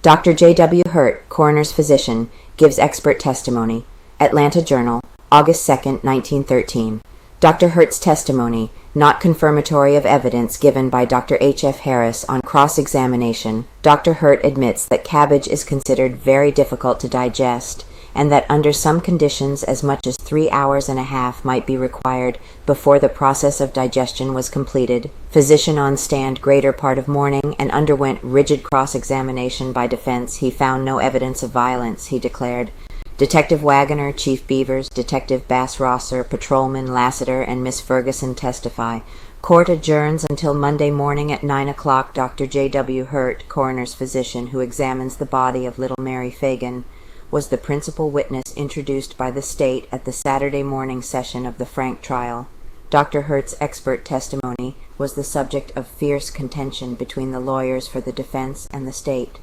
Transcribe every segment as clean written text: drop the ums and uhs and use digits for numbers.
Dr. J.W. Hurt, coroner's physician, gives expert testimony. Atlanta Journal, August 2, 1913. Dr. Hurt's testimony, not confirmatory of evidence given by Dr. H.F. Harris on cross-examination. Dr. Hurt admits that cabbage is considered very difficult to digest, and that under some conditions as much as 3 hours and a half might be required before the process of digestion was completed. Physician on stand greater part of morning and underwent rigid cross-examination by defense. He found no evidence of violence, he declared. Detective Waggoner, Chief Beavers, Detective Bass Rosser, Patrolman Lassiter, and Miss Ferguson testify. Court adjourns until Monday morning at 9 o'clock. Dr. J.W. Hurt, coroner's physician who examines the body of little Mary Phagan, was the principal witness introduced by the state at the Saturday morning session of the Frank trial. Dr. Hurt's expert testimony was the subject of fierce contention between the lawyers for the defense and the state.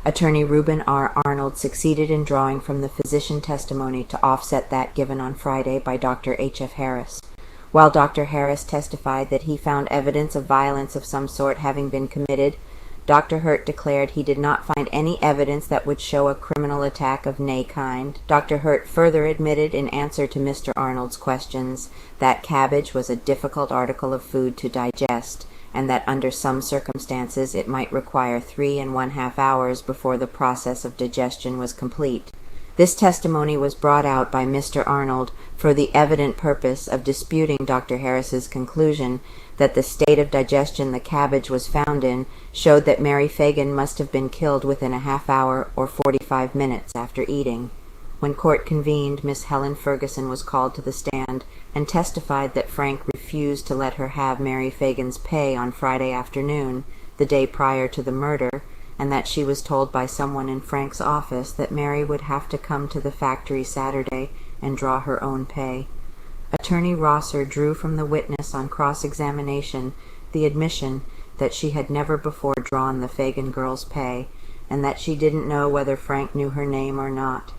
Attorney Reuben R. Arnold succeeded in drawing from the physician testimony to offset that given on Friday by Dr. H.F. Harris. While Dr. Harris testified that he found evidence of violence of some sort having been committed, Dr. Hurt declared he did not find any evidence that would show a criminal attack of nay kind. Dr. Hurt further admitted in answer to Mr. Arnold's questions that cabbage was a difficult article of food to digest, and that under some circumstances it might require 3½ hours before the process of digestion was complete. This testimony was brought out by Mr. Arnold for the evident purpose of disputing Dr. Harris's conclusion that the state of digestion the cabbage was found in showed that Mary Phagan must have been killed within a half hour or 45 minutes after eating. When court convened, Miss Helen Ferguson was called to the stand and testified that Frank refused to let her have Mary Phagan's pay on Friday afternoon, the day prior to the murder, and that she was told by someone in Frank's office that Mary would have to come to the factory Saturday and draw her own pay. Attorney Rosser drew from the witness on cross-examination the admission that she had never before drawn the Phagan girl's pay, and that she didn't know whether Frank knew her name or not.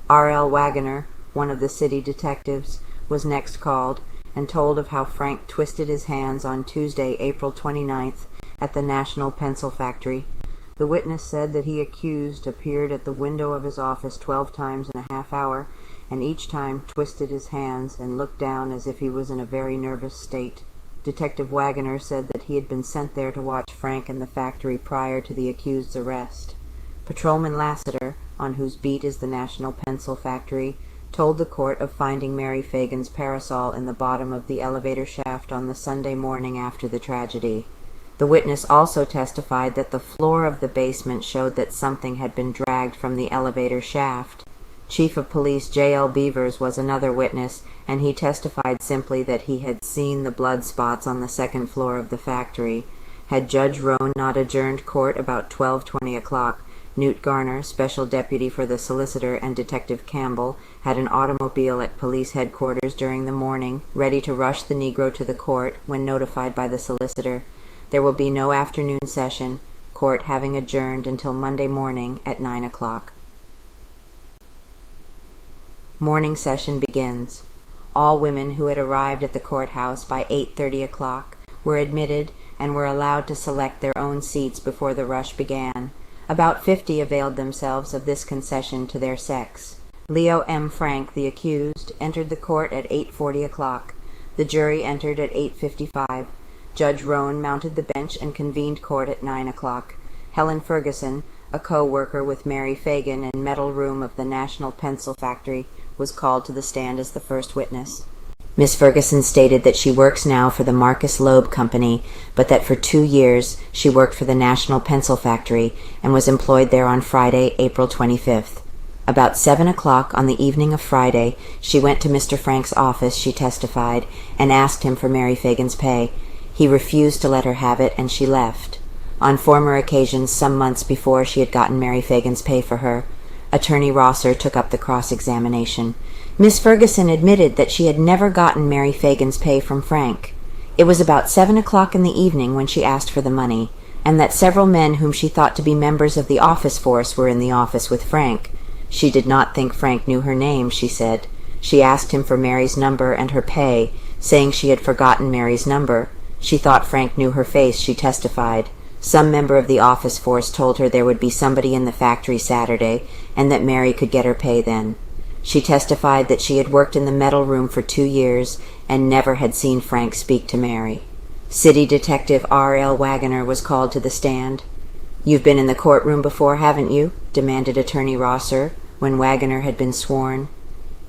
R.L. Waggoner, one of the city detectives, was next called and told of how Frank twisted his hands on Tuesday, April 29th, at the National Pencil Factory. The witness said that he accused appeared at the window of his office 12 times in a half hour, and each time twisted his hands and looked down as if he was in a very nervous state. Detective Waggoner said that he had been sent there to watch Frank in the factory prior to the accused's arrest. Patrolman Lassiter, on whose beat is the National Pencil Factory, told the court of finding Mary Phagan's parasol in the bottom of the elevator shaft on the Sunday morning after the tragedy. The witness also testified that the floor of the basement showed that something had been dragged from the elevator shaft. Chief of Police J.L. Beavers was another witness, and he testified simply that he had seen the blood spots on the second floor of the factory. Had Judge Roan not adjourned court about 12:20 o'clock, Newt Garner, Special Deputy for the Solicitor, and Detective Campbell had an automobile at police headquarters during the morning, ready to rush the Negro to the court when notified by the solicitor. There will be no afternoon session, court having adjourned until Monday morning at 9 o'clock. Morning session begins. All women who had arrived at the courthouse by 8:30 o'clock were admitted and were allowed to select their own seats before the rush began. About 50 availed themselves of this concession to their sex. Leo M. Frank, the accused, entered the court at 8:40 o'clock. The jury entered at 8:55. Judge Roan mounted the bench and convened court at 9 o'clock. Helen Ferguson, a co-worker with Mary Phagan in metal room of the National Pencil Factory, was called to the stand as the first witness. Miss Ferguson stated that she works now for the Marcus Loeb Company, but that for 2 years she worked for the National Pencil Factory and was employed there on Friday, April 25th. About 7 o'clock on the evening of Friday, she went to Mr. Frank's office, she testified, and asked him for Mary Phagan's pay. He refused to let her have it, and she left. On former occasions, some months before, she had gotten Mary Phagan's pay for her. Attorney Rosser took up the cross-examination. Miss Ferguson admitted that she had never gotten Mary Phagan's pay from Frank. It was about 7 o'clock in the evening when she asked for the money, and that several men whom she thought to be members of the office force were in the office with Frank. She did not think Frank knew her name, she said. She asked him for Mary's number and her pay, saying she had forgotten Mary's number. She thought Frank knew her face, she testified. Some member of the office force told her there would be somebody in the factory Saturday and that Mary could get her pay then. She testified that she had worked in the metal room for 2 years and never had seen Frank speak to Mary. City Detective R.L. Waggoner was called to the stand. "You've been in the courtroom before, haven't you?" demanded Attorney Rosser when Waggoner had been sworn.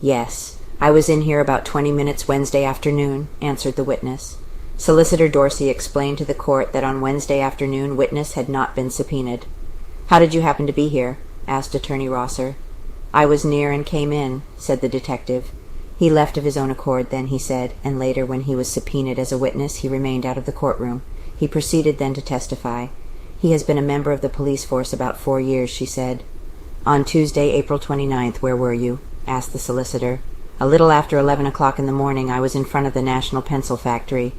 "Yes, I was in here about 20 minutes Wednesday afternoon," answered the witness. Solicitor Dorsey explained to the court that on Wednesday afternoon witness had not been subpoenaed. "How did you happen to be here?" asked Attorney Rosser. "I was near and came in," said the detective. He left of his own accord then, he said, and later when he was subpoenaed as a witness he remained out of the courtroom. He proceeded then to testify. "He has been a member of the police force about 4 years," she said. "On Tuesday, April 29th, where were you?" asked the solicitor. "A little after 11 o'clock in the morning I was in front of the National Pencil Factory."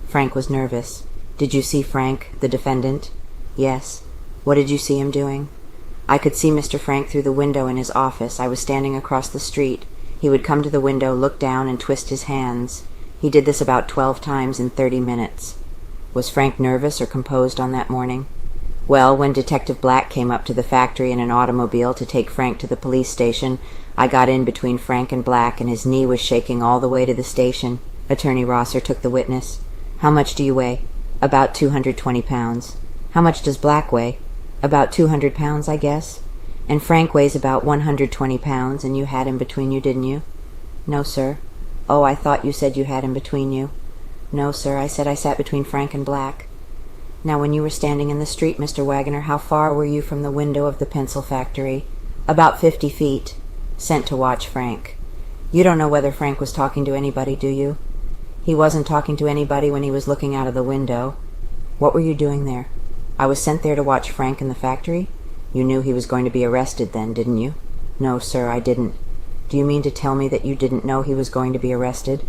Frank was nervous. "Did you see Frank, the defendant?" "Yes." "What did you see him doing?" "I could see Mr. Frank through the window in his office. I was standing across the street. He would come to the window, look down, and twist his hands. He did this about 12 times in 30 minutes. "Was Frank nervous or composed on that morning?" "Well, when Detective Black came up to the factory in an automobile to take Frank to the police station, I got in between Frank and Black, and his knee was shaking all the way to the station." Attorney Rosser took the witness. "How much do you weigh?" "About 220 pounds. "How much does Black weigh?" "About 200 pounds, I guess." "And Frank weighs about 120 pounds, and you had him between you, didn't you?" "No, sir." "Oh, I thought you said you had him between you." "No, sir, I said I sat between Frank and Black." "Now, when you were standing in the street, Mr. Waggoner, how far were you from the window of the pencil factory?" "About 50 feet. "Sent to watch Frank." "You don't know whether Frank was talking to anybody, do you?" "He wasn't talking to anybody when he was looking out of the window." "What were you doing there?" "I was sent there to watch Frank in the factory." "You knew he was going to be arrested then, didn't you?" "No, sir, I didn't." "Do you mean to tell me that you didn't know he was going to be arrested?"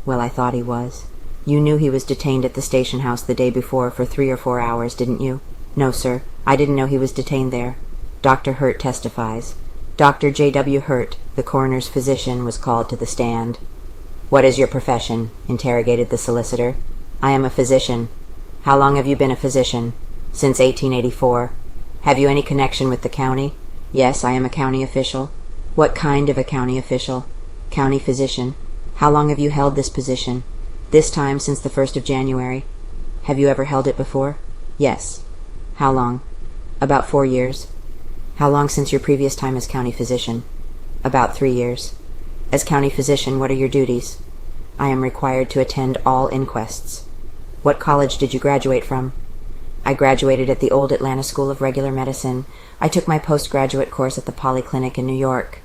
"Well, I thought he was." "You knew he was detained at the station house the day before for 3 or 4 hours, didn't you?" "No, sir, I didn't know he was detained there." Dr. Hurt testifies. Dr. J.W. Hurt, the coroner's physician, was called to the stand. "What is your profession?" interrogated the solicitor. "I am a physician." "How long have you been a physician?" "Since 1884. "Have you any connection with the county?" "Yes, I am a county official." "What kind of a county official?" "County physician." "How long have you held this position?" "This time since the 1st of January. "Have you ever held it before?" "Yes." "How long?" "About 4 years." "How long since your previous time as county physician?" "About 3 years." "As county physician, what are your duties?" "I am required to attend all inquests." "What college did you graduate from?" "I graduated at the old Atlanta School of Regular Medicine. I took my postgraduate course at the Polyclinic in New York."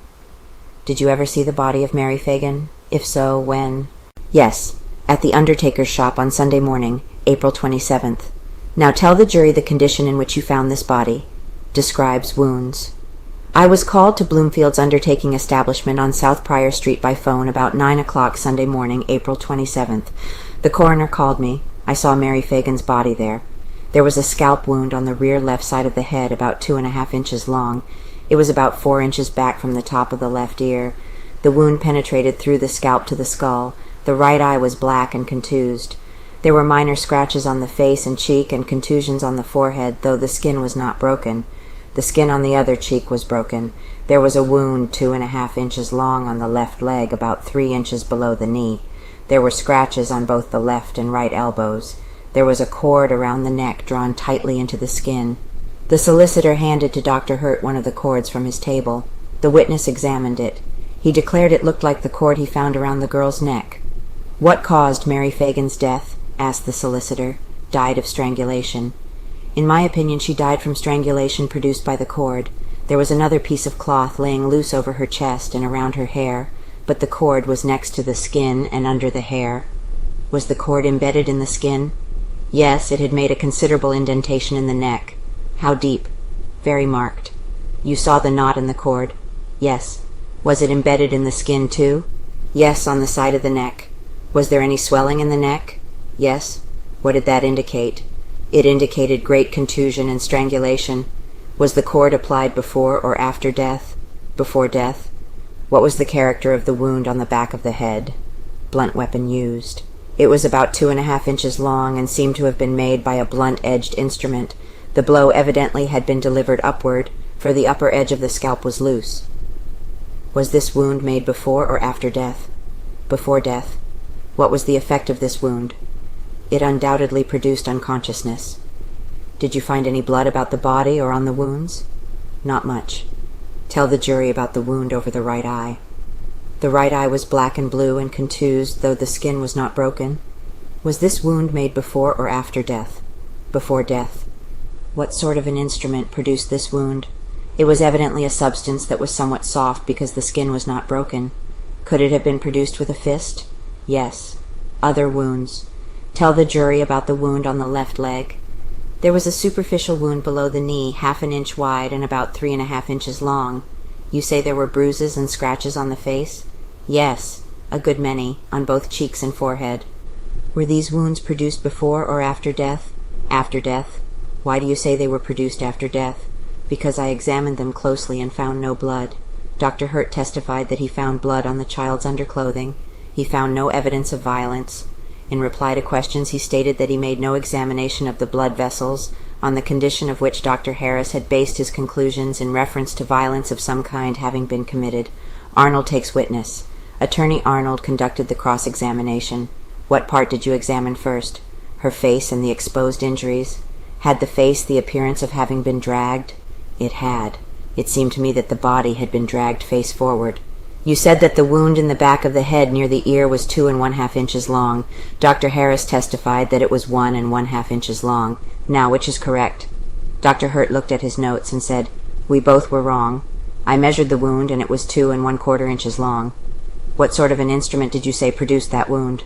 "Did you ever see the body of Mary Phagan? If so, when?" "Yes, at the undertaker's shop on Sunday morning, April 27th. "Now tell the jury the condition in which you found this body." Describes wounds. "I was called to Bloomfield's undertaking establishment on South Pryor Street by phone about 9 o'clock Sunday morning, April 27th. The coroner called me. I saw Mary Phagan's body there. There was a scalp wound on the rear left side of the head about 2.5 inches long. It was about 4 inches back from the top of the left ear. The wound penetrated through the scalp to the skull. The right eye was black and contused. There were minor scratches on the face and cheek and contusions on the forehead, though the skin was not broken. The skin on the other cheek was broken. There was a wound 2.5 inches long on the left leg, about 3 inches below the knee. There were scratches on both the left and right elbows. There was a cord around the neck drawn tightly into the skin. The solicitor handed to Dr. Hurt one of the cords from his table. The witness examined it. He declared it looked like the cord he found around the girl's neck. "What caused Mary Phagan's death?" asked the solicitor. "Died of strangulation." "In my opinion, she died from strangulation produced by the cord. There was another piece of cloth laying loose over her chest and around her hair, but the cord was next to the skin and under the hair." "Was the cord embedded in the skin?" "Yes, it had made a considerable indentation in the neck." "How deep?" "Very marked." "You saw the knot in the cord?" "Yes." "Was it embedded in the skin, too?" "Yes, on the side of the neck." "Was there any swelling in the neck?" "Yes." "What did that indicate?" "It indicated great contusion and strangulation." "Was the cord applied before or after death?" "Before death." "What was the character of the wound on the back of the head?" "Blunt weapon used." "It was about 2.5 inches long and seemed to have been made by a blunt-edged instrument. The blow evidently had been delivered upward, for the upper edge of the scalp was loose. Was this wound made before or after death? Before death. What was the effect of this wound? It undoubtedly produced unconsciousness. Did you find any blood about the body or on the wounds? Not much. Tell the jury about the wound over the right eye. The right eye was black and blue and contused, though the skin was not broken. Was this wound made before or after death? Before death. What sort of an instrument produced this wound? It was evidently a substance that was somewhat soft because the skin was not broken. Could it have been produced with a fist? Yes. Other wounds. Tell the jury about the wound on the left leg. There was a superficial wound below the knee, 1/2 inch wide and about 3½ inches long. You say there were bruises and scratches on the face? Yes, a good many, on both cheeks and forehead. Were these wounds produced before or after death? After death. Why do you say they were produced after death? Because I examined them closely and found no blood. Dr. Hurt testified that he found blood on the child's underclothing. He found no evidence of violence. In reply to questions, he stated that he made no examination of the blood vessels, on the condition of which Dr. Harris had based his conclusions in reference to violence of some kind having been committed. Arnold takes witness. Attorney Arnold conducted the cross-examination. What part did you examine first? Her face and the exposed injuries. Had the face the appearance of having been dragged? It had. It seemed to me that the body had been dragged face forward. You said that the wound in the back of the head near the ear was 2 1/2 inches long. Dr. Harris testified that it was 1 1/2 inches long. Now, which is correct? Dr. Hurt looked at his notes and said, "We both were wrong. I measured the wound, and it was 2 1/4 inches long." What sort of an instrument did you say produced that wound?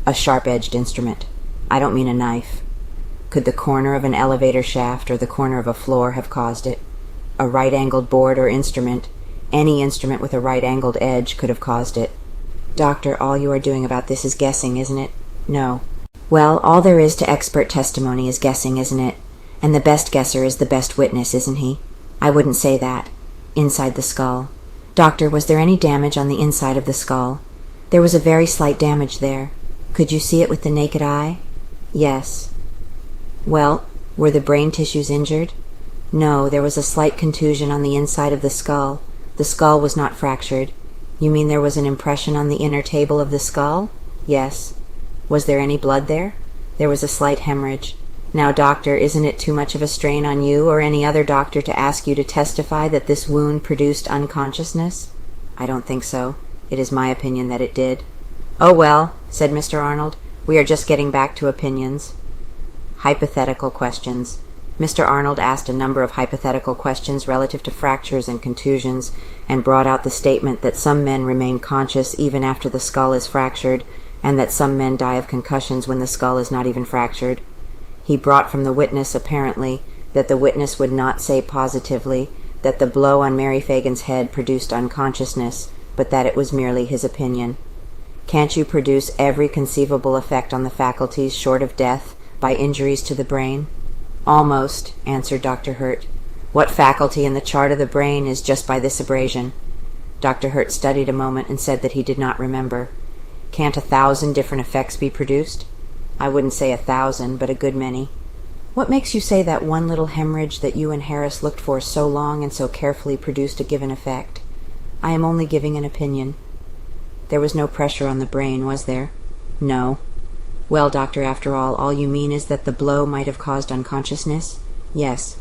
A sharp-edged instrument. I don't mean a knife. Could the corner of an elevator shaft or the corner of a floor have caused it? A right-angled board or instrument, any instrument with a right-angled edge, could have caused it. Doctor, all you are doing about this is guessing, isn't it? No. Well, all there is to expert testimony is guessing, isn't it? And the best guesser is the best witness, isn't he? I wouldn't say that. Inside the skull. Doctor, was there any damage on the inside of the skull? There was a very slight damage there. Could you see it with the naked eye? Yes. Well, were the brain tissues injured? No, there was a slight contusion on the inside of the skull. The skull was not fractured. You mean there was an impression on the inner table of the skull? Yes. Was there any blood there? There was a slight hemorrhage. Now, doctor, isn't it too much of a strain on you or any other doctor to ask you to testify that this wound produced unconsciousness? I don't think so. It is my opinion that it did. Oh, well, said Mr. Arnold, we are just getting back to opinions. Hypothetical questions. Mr. Arnold asked a number of hypothetical questions relative to fractures and contusions, and brought out the statement that some men remain conscious even after the skull is fractured, and that some men die of concussions when the skull is not even fractured. He brought from the witness, apparently, that the witness would not say positively that the blow on Mary Phagan's head produced unconsciousness, but that it was merely his opinion. Can't you produce every conceivable effect on the faculties short of death by injuries to the brain? Almost, answered Dr. Hurt. What faculty in the chart of the brain is just by this abrasion? Dr. Hurt studied a moment and said that he did not remember. Can't 1,000 different effects be produced? I wouldn't say 1,000, but a good many. What makes you say that one little hemorrhage that you and Harris looked for so long and so carefully produced a given effect? I am only giving an opinion. There was no pressure on the brain, was there? No. Well, doctor, after all you mean is that the blow might have caused unconsciousness? Yes.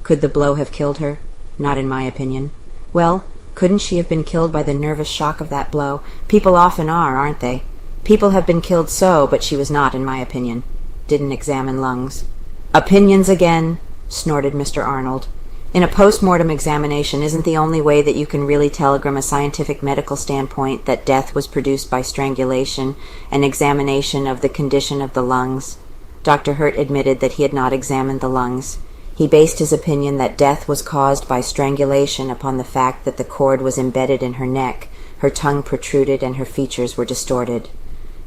Could the blow have killed her? Not in my opinion. Well, couldn't she have been killed by the nervous shock of that blow? People often are, aren't they? People have been killed so, but she was not, in my opinion. Didn't examine lungs. Opinions again, snorted Mr. Arnold. In a post-mortem examination isn't the only way that you can really tell from a scientific medical standpoint that death was produced by strangulation an examination of the condition of the lungs. Dr. Hurt admitted that he had not examined the lungs. He based his opinion that death was caused by strangulation upon the fact that the cord was embedded in her neck, her tongue protruded, and her features were distorted.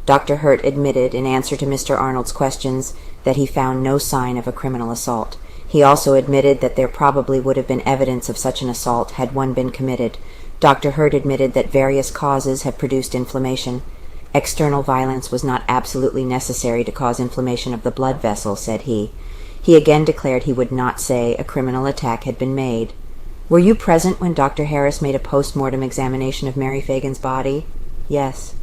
Dr. Hurt admitted, in answer to Mr. Arnold's questions, that he found no sign of a criminal assault. He also admitted that there probably would have been evidence of such an assault had one been committed. Dr. Hurt admitted that various causes have produced inflammation. External violence was not absolutely necessary to cause inflammation of the blood vessel, said he. He again declared he would not say a criminal attack had been made. Were you present when Dr. Harris made a post-mortem examination of Mary Phagan's body? Yes.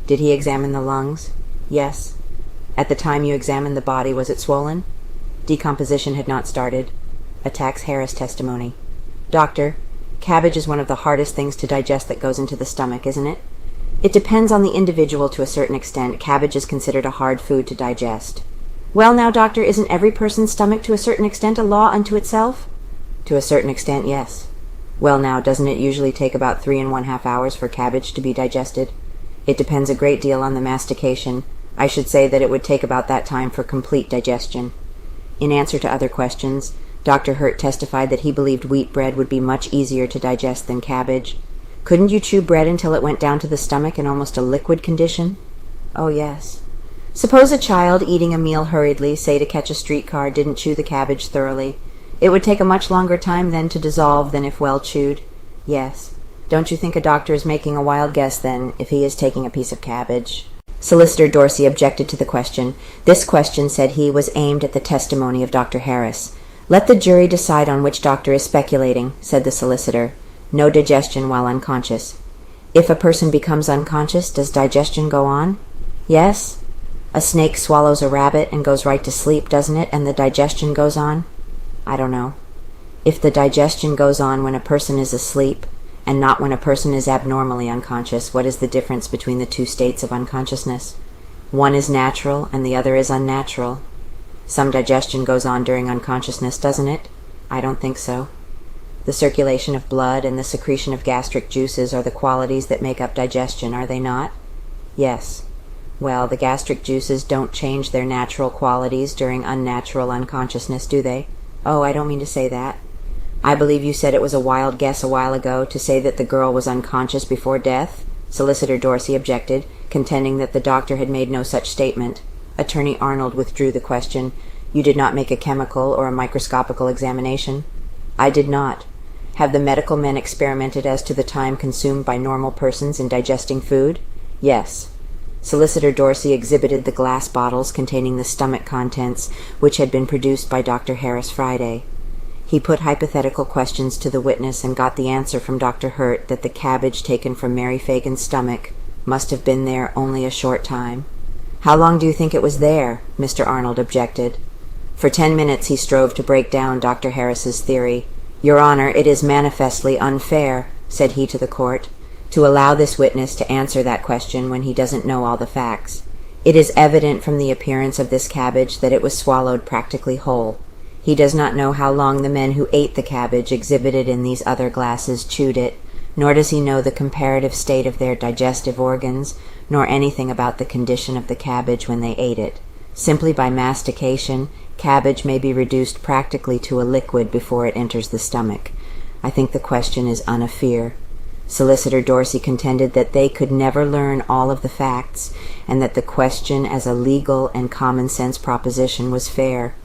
Did he examine the lungs? Yes. At the time you examined the body, was it swollen? Decomposition had not started. Attacks Harris testimony. Doctor, cabbage is one of the hardest things to digest that goes into the stomach, isn't it? It depends on the individual to a certain extent. Cabbage is considered a hard food to digest. Well now, doctor, isn't every person's stomach to a certain extent a law unto itself? To a certain extent, yes. Well now, doesn't it usually take about 3½ hours for cabbage to be digested? It depends a great deal on the mastication. I should say that it would take about that time for complete digestion. In answer to other questions, Dr. Hurt testified that he believed wheat bread would be much easier to digest than cabbage. Couldn't you chew bread until it went down to the stomach in almost a liquid condition? Oh, yes. Suppose a child eating a meal hurriedly, say to catch a streetcar, didn't chew the cabbage thoroughly. It would take a much longer time then to dissolve than if well chewed. Yes. Don't you think a doctor is making a wild guess then, if he is taking a piece of cabbage? Solicitor Dorsey objected to the question. This question, said he, was aimed at the testimony of Dr. Harris. Let the jury decide on which doctor is speculating, said the solicitor. No digestion while unconscious. If a person becomes unconscious, does digestion go on? Yes. A snake swallows a rabbit and goes right to sleep, doesn't it, and the digestion goes on? I don't know. If the digestion goes on when a person is asleep, and not when a person is abnormally unconscious, what is the difference between the two states of unconsciousness? One is natural, and the other is unnatural. Some digestion goes on during unconsciousness, doesn't it? I don't think so. The circulation of blood and the secretion of gastric juices are the qualities that make up digestion, are they not? Yes. Well, the gastric juices don't change their natural qualities during unnatural unconsciousness, do they? Oh, I don't mean to say that. I believe you said it was a wild guess a while ago to say that the girl was unconscious before death? Solicitor Dorsey objected, contending that the doctor had made no such statement. Attorney Arnold withdrew the question. You did not make a chemical or a microscopical examination? I did not. Have the medical men experimented as to the time consumed by normal persons in digesting food? Yes. Solicitor Dorsey exhibited the glass bottles containing the stomach contents, which had been produced by Dr. Harris Friday. He put hypothetical questions to the witness and got the answer from Dr. Hurt that the cabbage taken from Mary Phagan's stomach must have been there only a short time. How long do you think it was there? Mr. Arnold objected. For 10 minutes he strove to break down Dr. Harris's theory. Your Honor, it is manifestly unfair, said he to the court, to allow this witness to answer that question when he doesn't know all the facts. It is evident from the appearance of this cabbage that it was swallowed practically whole. He does not know how long the men who ate the cabbage exhibited in these other glasses chewed it, nor does he know the comparative state of their digestive organs, nor anything about the condition of the cabbage when they ate it. Simply by mastication, cabbage may be reduced practically to a liquid before it enters the stomach. I think the question is unfair. Solicitor Dorsey contended that they could never learn all of the facts, and that the question as a legal and common-sense proposition was fair.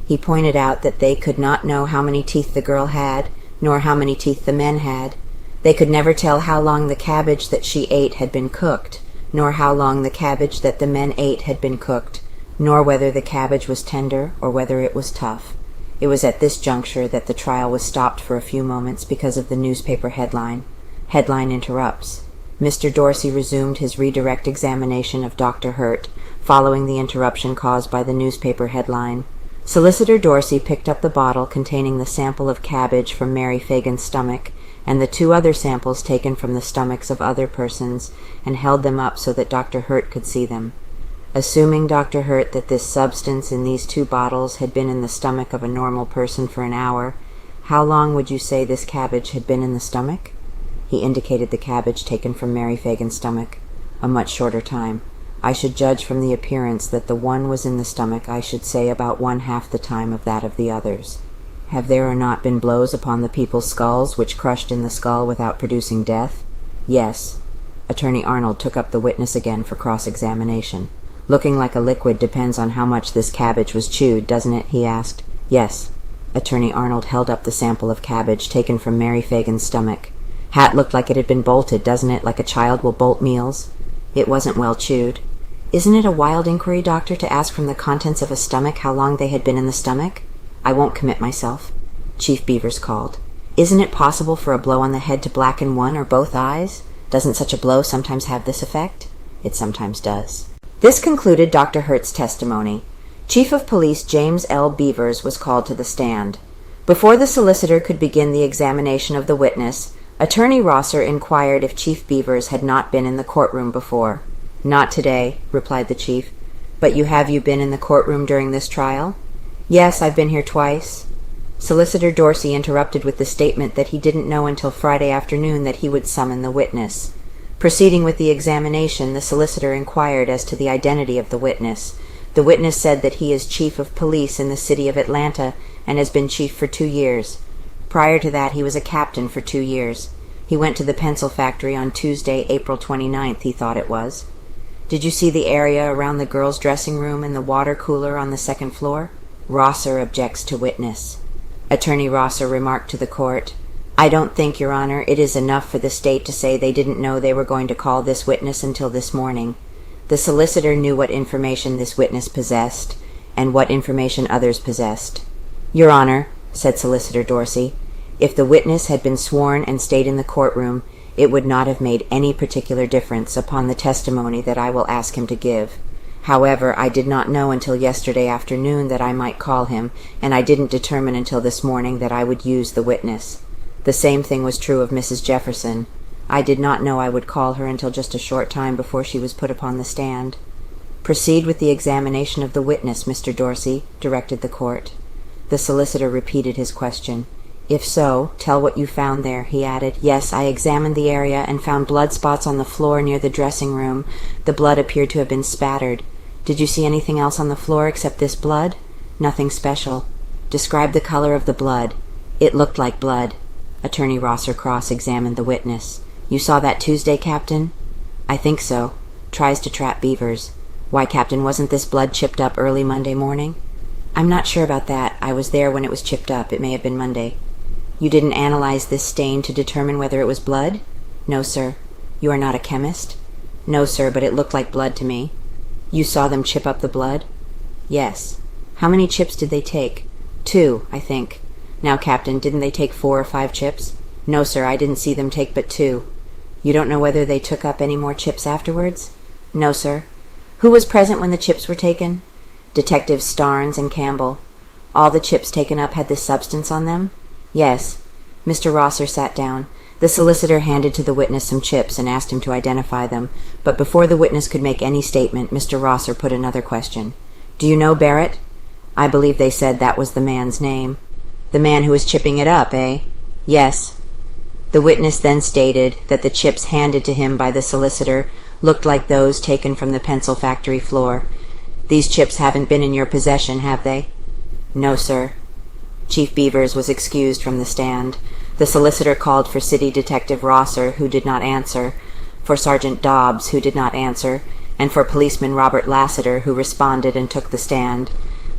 He pointed out that they could not know how many teeth the girl had, nor how many teeth the men had. They could never tell how long the cabbage that she ate had been cooked, nor how long the cabbage that the men ate had been cooked, nor whether the cabbage was tender or whether it was tough. It was at this juncture that the trial was stopped for a few moments because of the newspaper headline. Headline interrupts. Mr. Dorsey resumed his redirect examination of Dr. Hurt, following the interruption caused by the newspaper headline. Solicitor Dorsey picked up the bottle containing the sample of cabbage from Mary Phagan's stomach and the 2 other samples taken from the stomachs of other persons, and held them up so that Dr. Hurt could see them. Assuming, Dr. Hurt, that this substance in these 2 bottles had been in the stomach of a normal person for an hour, how long would you say this cabbage had been in the stomach? He indicated the cabbage taken from Mary Phagan's stomach. A much shorter time. I should judge from the appearance that the one was in the stomach, I should say, about 1/2 the time of that of the others. Have there or not been blows upon the people's skulls which crushed in the skull without producing death? Yes. Attorney Arnold took up the witness again for cross-examination. Looking like a liquid depends on how much this cabbage was chewed, doesn't it? He asked. Yes. Attorney Arnold held up the sample of cabbage taken from Mary Phagan's stomach. Hat looked like it had been bolted, doesn't it, like a child will bolt meals? It wasn't well chewed. Isn't it a wild inquiry, doctor, to ask from the contents of a stomach how long they had been in the stomach? I won't commit myself. Chief Beavers called. Isn't it possible for a blow on the head to blacken one or both eyes? Doesn't such a blow sometimes have this effect? It sometimes does. This concluded Dr. Hurt's testimony. Chief of Police James L. Beavers was called to the stand. Before the solicitor could begin the examination of the witness, Attorney Rosser inquired if Chief Beavers had not been in the courtroom before. "Not today," replied the chief. "But you been in the courtroom during this trial?" "Yes, I've been here twice." Solicitor Dorsey interrupted with the statement that he didn't know until Friday afternoon that he would summon the witness. Proceeding with the examination, the solicitor inquired as to the identity of the witness. The witness said that he is chief of police in the city of Atlanta and has been chief for 2 years. Prior to that, he was a captain for 2 years. He went to the pencil factory on Tuesday, April 29th, he thought it was. "Did you see the area around the girls' dressing room and the water cooler on the second floor?" Rosser objects to witness. Attorney Rosser remarked to the court, "I don't think, Your Honor, it is enough for the state to say they didn't know they were going to call this witness until this morning. The solicitor knew what information this witness possessed, and what information others possessed." "Your Honor," said Solicitor Dorsey, "if the witness had been sworn and stayed in the courtroom, it would not have made any particular difference upon the testimony that I will ask him to give. However, I did not know until yesterday afternoon that I might call him, and I didn't determine until this morning that I would use the witness. The same thing was true of Mrs. Jefferson. I did not know I would call her until just a short time before she was put upon the stand." "Proceed with the examination of the witness, Mr. Dorsey," directed the court. The solicitor repeated his question. "If so, tell what you found there," he added. "Yes, I examined the area and found blood spots on the floor near the dressing room. The blood appeared to have been spattered. Did you see anything else on the floor except this blood?" "Nothing special." "Describe the color of the blood." "It looked like blood." Attorney Rosser cross-examined the witness. "You saw that Tuesday, Captain?" "I think so." Tries to trap Beavers. "Why, Captain, wasn't this blood chipped up early Monday morning?" "I'm not sure about that. I was there when it was chipped up. It may have been Monday." "You didn't analyze this stain to determine whether it was blood?" "No, sir." "You are not a chemist?" "No, sir, but it looked like blood to me." "You saw them chip up the blood?" "Yes." "How many chips did they take?" "2, I think." "Now, Captain, didn't they take 4 or 5 chips?" "No, sir, I didn't see them take but 2. "You don't know whether they took up any more chips afterwards?" "No, sir." "Who was present when the chips were taken?" "Detectives Starnes and Campbell." "All the chips taken up had this substance on them?" "Yes." Mr. Rosser sat down. The solicitor handed to the witness some chips and asked him to identify them, but before the witness could make any statement, Mr. Rosser put another question. "Do you know Barrett?" "I believe they said that was the man's name." "The man who was chipping it up, eh?" "Yes." The witness then stated that the chips handed to him by the solicitor looked like those taken from the pencil factory floor. "These chips haven't been in your possession, have they?" "No, sir." Chief Beavers was excused from the stand. The solicitor called for City Detective Rosser, who did not answer, for Sergeant Dobbs, who did not answer, and for Policeman Robert Lassiter, who responded and took the stand.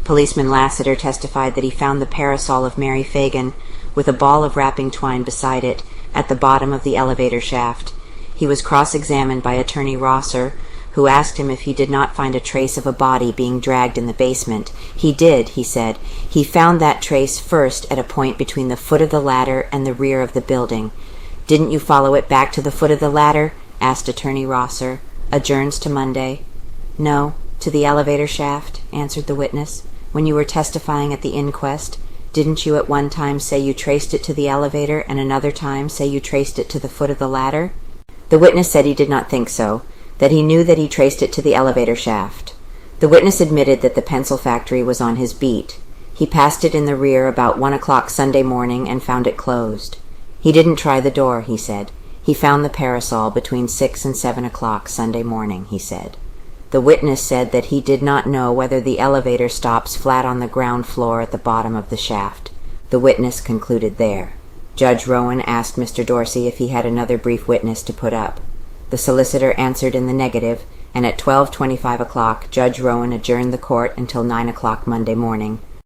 Policeman Lassiter testified that he found the parasol of Mary Phagan, with a ball of wrapping twine beside it, at the bottom of the elevator shaft. He was cross-examined by Attorney Rosser, who asked him if he did not find a trace of a body being dragged in the basement. He did, he said. He found that trace first at a point between the foot of the ladder and the rear of the building. "Didn't you follow it back to the foot of the ladder?" asked Attorney Rosser. "Adjourns to Monday." "No, to the elevator shaft," answered the witness. "When you were testifying at the inquest, didn't you at one time say you traced it to the elevator and another time say you traced it to the foot of the ladder?" The witness said he did not think so, that he knew that he traced it to the elevator shaft. The witness admitted that the pencil factory was on his beat. He passed it in the rear about 1 o'clock Sunday morning and found it closed. He didn't try the door, he said. He found the parasol between 6 and 7 o'clock Sunday morning, he said. The witness said that he did not know whether the elevator stops flat on the ground floor at the bottom of the shaft. The witness concluded there. Judge Rowan asked Mr. Dorsey if he had another brief witness to put up. The solicitor answered in the negative, and at 12:25 o'clock Judge Rowan adjourned the court until 9 o'clock Monday morning.